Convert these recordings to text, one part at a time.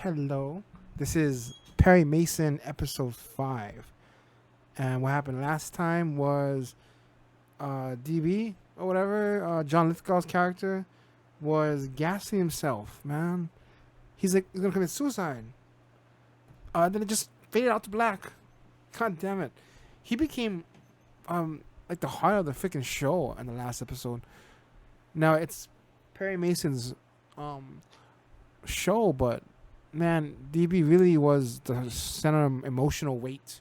Hello. This is Perry Mason, episode 5. And what happened last time was DB or whatever, John Lithgow's character, was gassing himself, man. He's like, he's going to commit suicide. Then it just faded out to black. God damn it. He became like the heart of the freaking show in the last episode. Now, it's Perry Mason's show, but man, DB really was the center of emotional weight.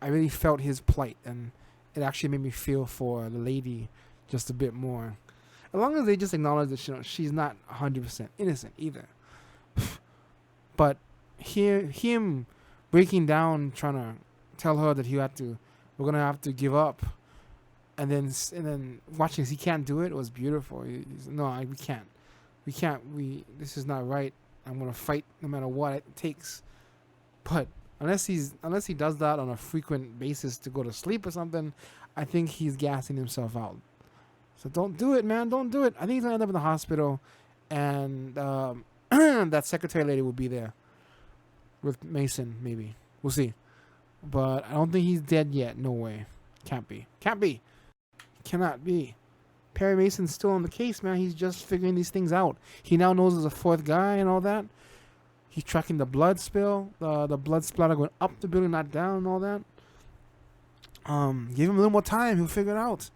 I really felt his plight, and it actually made me feel for the lady just a bit more. As long as they just acknowledge that she's not 100% innocent either. But him breaking down, trying to tell her that we're gonna have to give up, and then watching he can't do it was beautiful. We can't. This is not right. I'm gonna fight no matter what it takes. But unless he does that on a frequent basis to go to sleep or something, I think he's gassing himself out. So don't do it, man. Don't do it. I think he's gonna end up in the hospital, and that secretary lady will be there with Mason. Maybe we'll see. But I don't think he's dead yet. No way. Can't be. Cannot be. Perry Mason's still on the case, man. He's just figuring these things out. He now knows there's a fourth guy and all that. He's tracking the blood spill, the blood splatter going up the building, not down, and all that. Give him a little more time. He'll figure it out.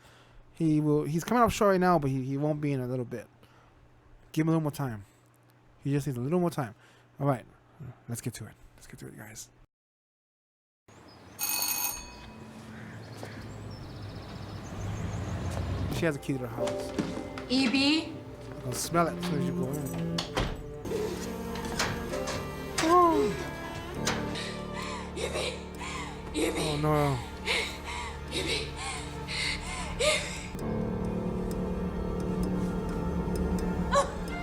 He's coming up short right now, but he won't be in a little bit. Give him a little more time. He just needs a little more time. All right. Let's get to it, guys. She has a key to the house. EB? I'll smell it as soon as you go in. Oh, oh no.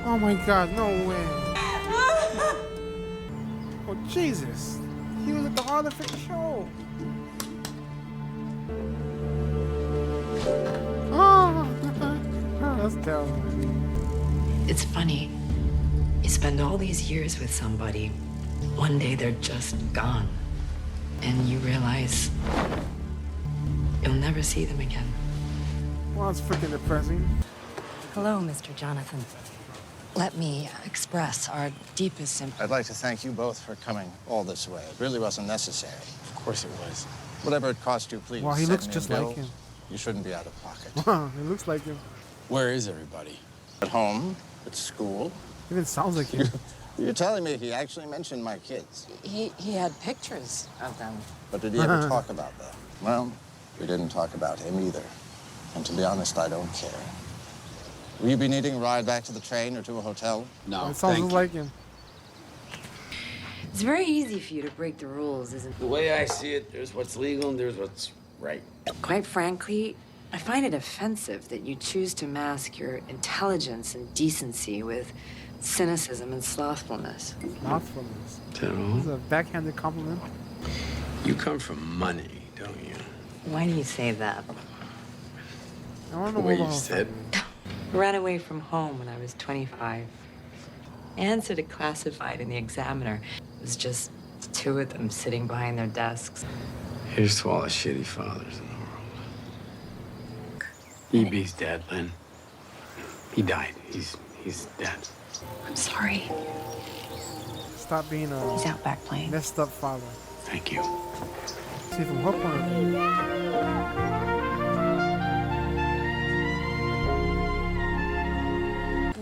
Oh my God, no way. Oh Jesus. He was at the heart of the show. Oh, that's terrible. It's funny. You spend all these years with somebody, one day they're just gone, and you realize you'll never see them again. Well, it's freaking depressing. Hello, Mr. Jonathan. Let me express our deepest sympathy. I'd like to thank you both for coming all this way. It really wasn't necessary. Of course it was. Whatever it cost you, please. Wow, he send looks me a just bill. like him. You shouldn't be out of pocket. Wow, it looks like him. Where is everybody? At home, at school. It even sounds like him. You're telling me he actually mentioned my kids. He had pictures of them. But did he ever talk about them? Well, we didn't talk about him either. And to be honest, I don't care. Will you be needing a ride back to the train or to a hotel? No, It sounds thank just you. like him. It's very easy for you to break the rules, isn't it? The way I see it, there's what's legal and there's what's right. Quite frankly, I find it offensive that you choose to mask your intelligence and decency with cynicism and slothfulness. Slothfulness. It's So, a backhanded compliment. you come from money, don't you? Why do you say that? I don't The know way what the you hell said. I ran away from home when I was 25. Answered a classified in the Examiner. It was just the two of them sitting behind their desks. Here's to all the shitty fathers in the world. EB's dead, Lynn. He died. He's dead. I'm sorry. Stop being a He's out back playing. messed up father. Thank you. See, from her point of view.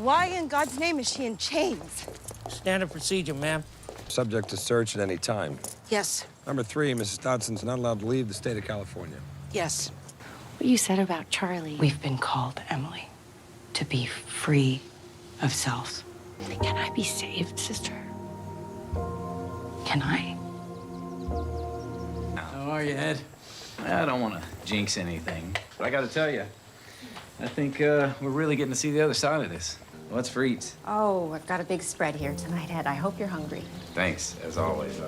Why in God's name is she in chains? Standard procedure, ma'am. Subject to search at any time. Yes, Number 3, Mrs. Dodson's not allowed to leave the state of California. yes. What you said about Charlie. We've been called, Emily, to be free of self. Can I be saved, sister? Can I? How are you, Ed? I don't want to jinx anything, but I got to tell you, I think we're really getting to see the other side of this. What's for eats? Oh, I've got a big spread here tonight, Ed. I hope you're hungry. Thanks, as always,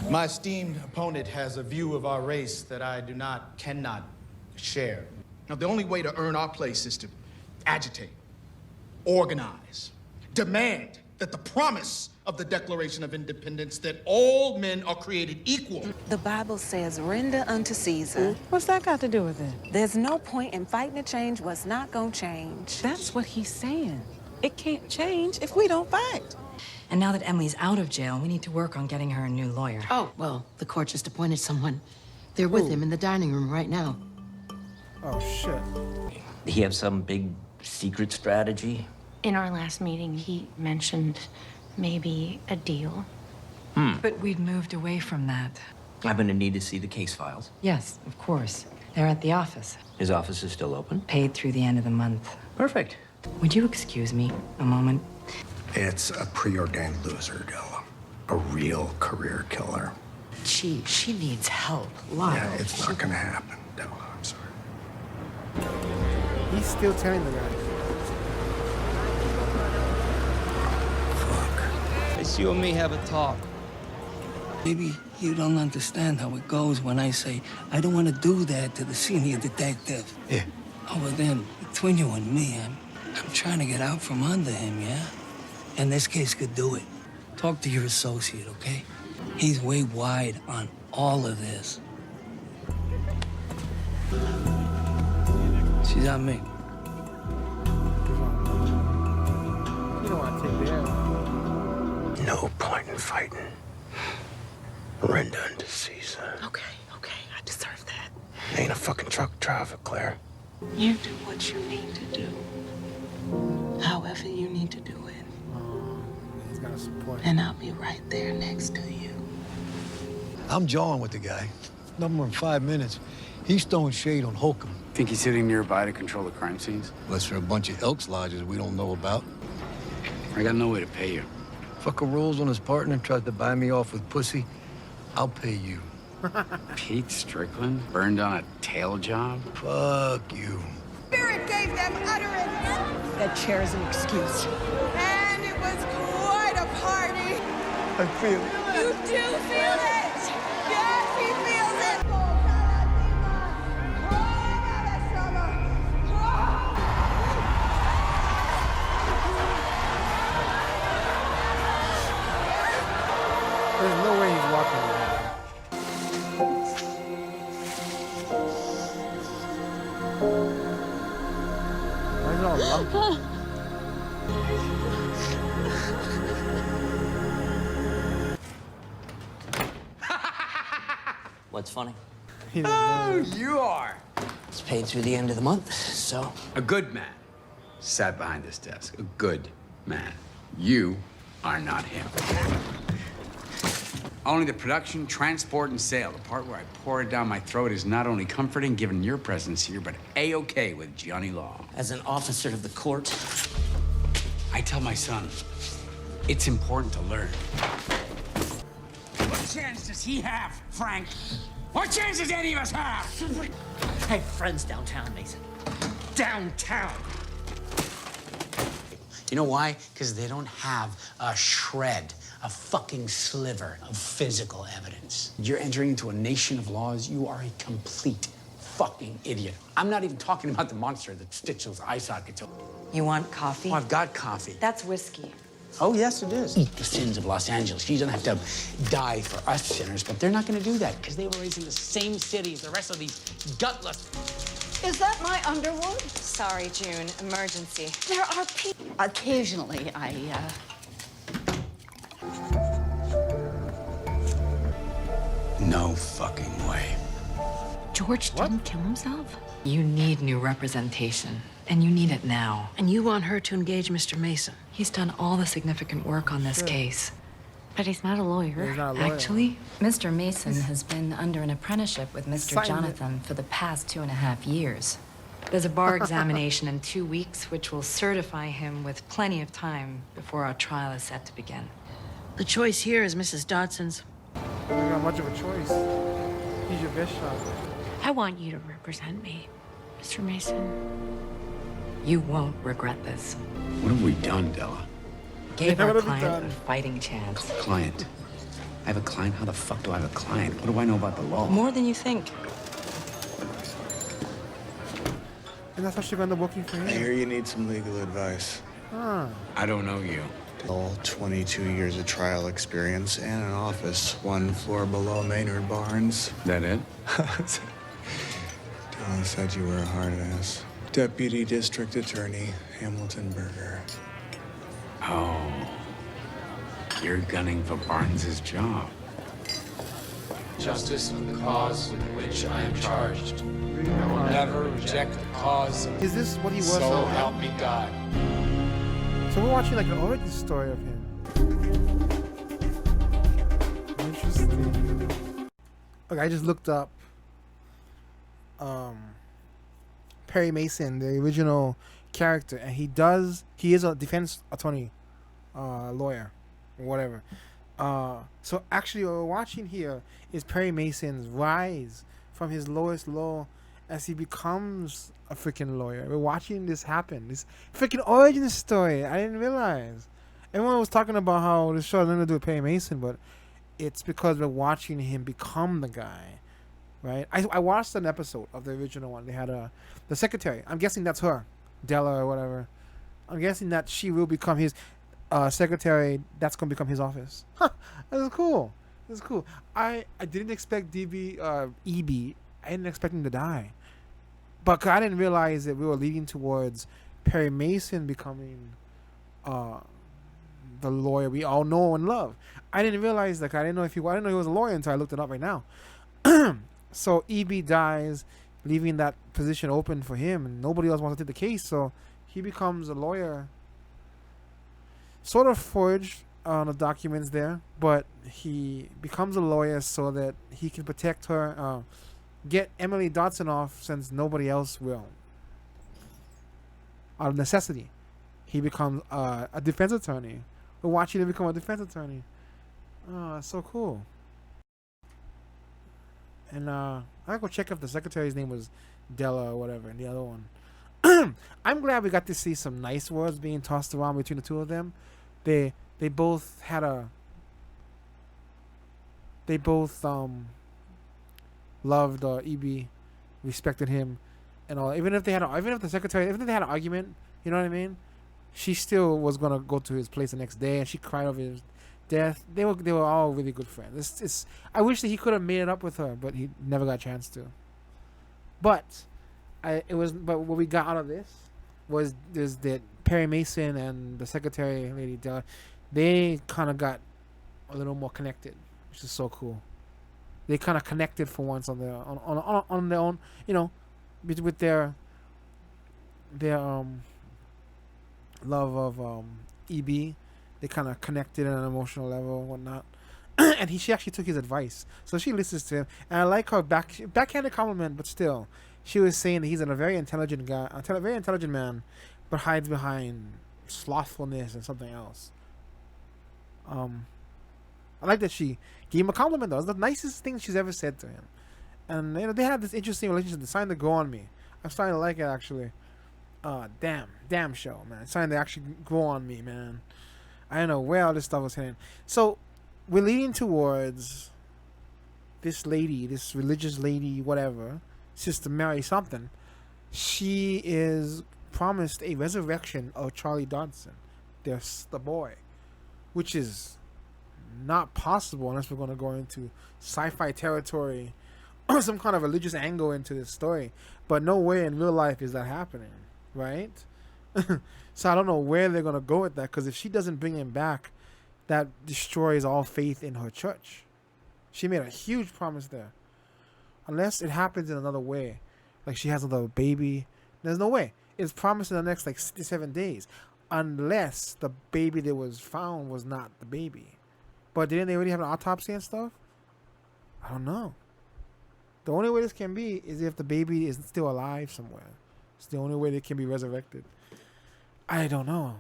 My esteemed opponent has a view of our race that I cannot share. Now, the only way to earn our place is to agitate, organize, demand that the promise of the Declaration of Independence that all men are created equal. The Bible says, render unto Caesar. What's that got to do with it? There's no point in fighting to change what's not gonna change. That's what he's saying. It can't change if we don't fight. And now that Emily's out of jail, we need to work on getting her a new lawyer. Oh, well, the court just appointed someone. They're with him in the dining room right now. Oh, shit. He have some big secret strategy? In our last meeting, he mentioned maybe a deal. But we'd moved away from that. I'm gonna need to see the case files. Yes, of course. They're at the office. His office is still open? Paid through the end of the month. Perfect. Would you excuse me a moment? It's a preordained loser, Della. A real career killer. She needs help. Yeah, it's not gonna happen, Della. I'm sorry. He's still telling the guy. It's you and me have a talk. Maybe you don't understand how it goes when I say, I don't want to do that to the senior detective. Yeah. Oh, well then, between you and me, I'm trying to get out from under him, yeah? And this case could do it. Talk to your associate, okay? He's way wide on all of this. She's on me. You don't want to take the L. No point in fighting. Render unto Caesar. Okay, I deserve that. Ain't a fucking truck driver, Claire. You do what you need to do. However you need to do it. He's got to support. And I'll be right there next to you. I'm jawing with the guy. No more than 5 minutes. He's throwing shade on Holcomb. Think he's sitting nearby to control the crime scenes? Unless there are a bunch of Elks lodges we don't know about. I got no way to pay you. Fucker rolls on his partner and tries to buy me off with pussy. I'll pay you. Pete Strickland burned on a tail job? Fuck you. Spirit gave them utterance. That chair's an excuse. And it was quite a party. I feel it. You do feel it. Yes, he feels it. There's no way he's walking around. Why is it all lumpy? What's funny? Oh, you are! It's paid through the end of the month, so. A good man sat behind this desk. A good man. You are not him. Only the production, transport, and sale. The part where I pour it down my throat is not only comforting given your presence here, but A-OK with Johnny Law. As an officer of the court, I tell my son, it's important to learn. What chance does he have, Frank? What chance does any of us have? I have friends downtown, Mason. Downtown. You know why? Because they don't have a shred, a fucking sliver of physical evidence. You're entering into a nation of laws. You are a complete fucking idiot. I'm not even talking about the monster that stitched those eye sockets. You want coffee? Oh, I've got coffee. That's whiskey. Oh, yes, it is. Eat the sins of Los Angeles. You don't have to die for us sinners, but they're not going to do that because they were raised in the same city as the rest of these gutless. Is that my underwood? Sorry, June. Emergency. There are people. Occasionally, No fucking way. George didn't kill himself? You need new representation, and you need it now. And you want her to engage Mr. Mason. He's done all the significant work on this case. But he's not a lawyer. He's not a lawyer. Actually, Mr. Mason has been under an apprenticeship with Mr. Sign it. Jonathan for the past 2.5 years. there's a bar examination in 2 weeks, which will certify him with plenty of time before our trial is set to begin. The choice here is Mrs. Dodson's. You don't got much of a choice. He's your best shot. I want you to represent me, Mr. Mason. You won't regret this. What have we done, Della? Gave Yeah, our what have we client done? a fighting chance. Client. I have a client? How the fuck do I have a client? What do I know about the law? More than you think. And that's how she ended up working for him. I hear you need some legal advice. Huh. I don't know you. All 22 years of trial experience and an office 1 floor below Maynard Barnes. That it? Della said you were a hard ass. Deputy District Attorney Hamilton Berger. Oh. You're gunning for Barnes's job. Justice for the cause with which I am charged. I will never reject the cause. Is this what he was? So help me God. So we're watching like an origin story of him. Interesting. Okay, I just looked up Perry Mason, the original character, and he is a defense attorney, lawyer, or whatever. So actually what we're watching here is Perry Mason's rise from his lowest low as he becomes a freaking lawyer. We're watching this happen. This freaking origin story. I didn't realize. Everyone was talking about how this show had nothing to do with Perry Mason, but it's because we're watching him become the guy, right? I watched an episode of the original one. They had the secretary. I'm guessing that's her, Della or whatever. I'm guessing that she will become his secretary. That's gonna become his office. Huh, that's cool. That's cool. I didn't expect EB. I didn't expect him to die, but I didn't realize that we were leading towards Perry Mason becoming the lawyer we all know and love. I didn't realize that. I didn't know he was a lawyer until I looked it up right now. So EB dies, leaving that position open for him, and nobody else wants to take the case. So he becomes a lawyer, sort of forged on the documents there, but he becomes a lawyer so that he can protect her, get Emily Dodson off since nobody else will. Out of necessity, he becomes a defense attorney. We're watching him become a defense attorney. Oh, that's so cool. And I go check if the secretary's name was Della or whatever, and the other one. I'm glad we got to see some nice words being tossed around between the two of them. They both had they both loved EB, respected him, and all. Even if they had an argument, you know what I mean? She still was gonna go to his place the next day, and she cried over his death. They were all really good friends. I wish that he could have made it up with her, but he never got a chance to. But what we got out of this was that Perry Mason and the secretary lady Della, they kind of got a little more connected, which is so cool. They kind of connected for once on their own, you know, with their love of EB. They kind of connected on an emotional level and whatnot. And she actually took his advice, so she listens to him. And I like her backhanded compliment, but still, she was saying that he's a very intelligent guy, a very intelligent man, but hides behind slothfulness and something else. I like that she gave him a compliment, though. It's the nicest thing she's ever said to him. And you know, they had this interesting relationship. It's starting to grow on me. I'm starting to like it, actually. Damn show, man. It's starting to actually grow on me, man. I don't know where all this stuff was heading. So we're leading towards this lady, this religious lady, whatever, Sister Mary something. She is promised a resurrection of Charlie Dodson, the boy, which is not possible unless we're going to go into sci-fi territory or some kind of religious angle into this story. But no way in real life is that happening, right? So I don't know where they're going to go with that, because if she doesn't bring him back, that destroys all faith in her church. She made a huge promise there. Unless it happens in another way, like she has another baby, there's no way. It's promised in the next like 67 days, unless the baby that was found was not the baby. But didn't they already have an autopsy and stuff? I don't know. The only way this can be is if the baby is still alive somewhere. It's the only way they can be resurrected. I don't know.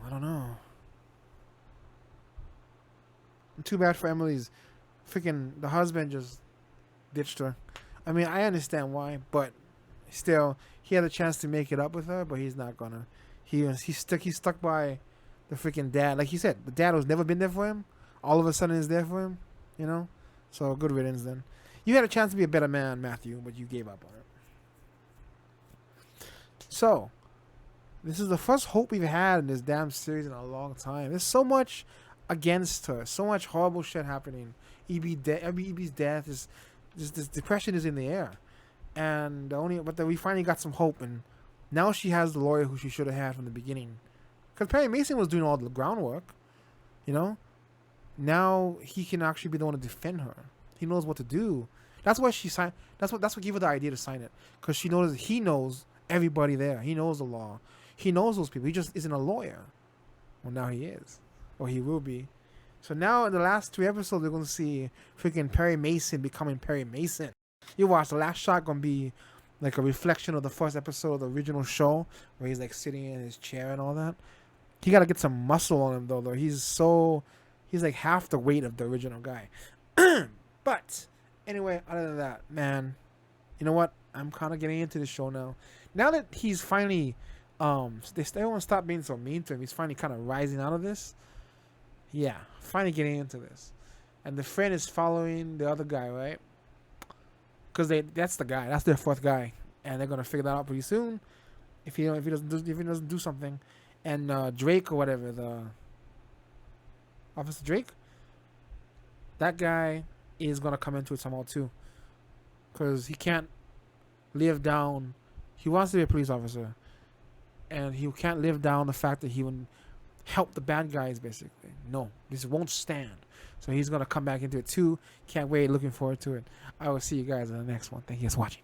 Too bad for Emily's freaking, the husband just ditched her. I mean, I understand why, but still, he had a chance to make it up with her, but he's not gonna. He's stuck by the freaking dad. Like he said, the dad who's never been there for him, all of a sudden is there for him, you know? So good riddance then. You had a chance to be a better man, Matthew, but you gave up on it. So, This is the first hope we've had in this damn series in a long time. There's so much against her, so much horrible shit happening. EB's death is just, this depression is in the air, and we finally got some hope, and now she has the lawyer who she should have had from the beginning, because Perry Mason was doing all the groundwork, you know. Now he can actually be the one to defend her. He knows what to do. That's why she signed. That's what gave her the idea to sign it, because she knows he knows everybody there. He knows the law. He knows those people. He just isn't a lawyer. Well, now he is, or he will be. So now in the last 3 episodes, we're gonna see freaking Perry Mason becoming Perry Mason. You watch, the last shot gonna be like a reflection of the first episode of the original show, where he's like sitting in his chair and all that. He gotta get some muscle on him though. He's like half the weight of the original guy. But anyway, other than that, man, you know what? I'm kind of getting into the show now. Now that he's finally, they still won't stop being so mean to him. He's finally kind of rising out of this. Yeah, finally getting into this. And the friend is following the other guy, right? Because that's the guy. That's their fourth guy, and they're gonna figure that out pretty soon. If he doesn't do something, and Drake or whatever, the Officer Drake, that guy is gonna come into it somehow too, because he can't live down. He wants to be a police officer, and he can't live down the fact that he would help the bad guys. Basically, no, this won't stand. So he's gonna come back into it too. Can't wait. Looking forward to it. I will see you guys in the next one. Thank you guys for watching.